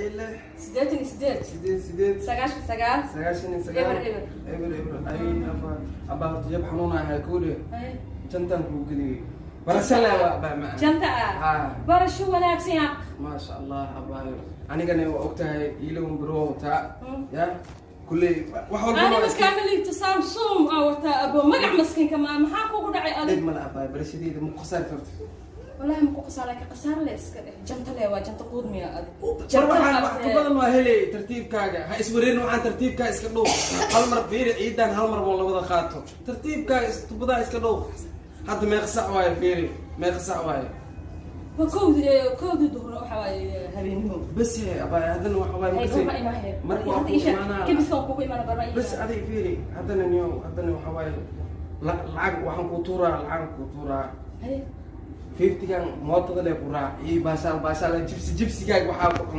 إلا سديتني سديد سقاش سقال سقاشني إبر سقال إبر إبر أي أبا تجيب حنونا هاي كله أي جنتان كوكلي برسلة بقى جنتا برشو وناكسين ما شاء الله أبا أنا كان وقتها يلون برو تا يا كل وحول أنا بس كامل اتصال صوم أو تا أبو مقع مسكين كمان محاكو قدعي أنا ديد مال أبا برشدي مقصر فرت والله مكو قصار لك قصار ليس جنتا لي وجنتا قود ميا أدي waxaan kubada ma helay tartiibkaaga ha iswareerin waxaan tartiibka iska dhow hal mar fiir ciidan hal mar wala wada qaato tartiibka kubada iska dhow hadda meeq sac waay fiir meeq sac waay وكود دهر وحواي هبينهم بس هي ابا هذا waxa waay markii hada isha kibis oo kugu iman baray bas aday fiir hadana niyo hadana waxa waay lacag waxaan ku tuuraa lacag ku tuuraa 50 kan mootada le ku raac ii baasal jibsi gaaga waxa ku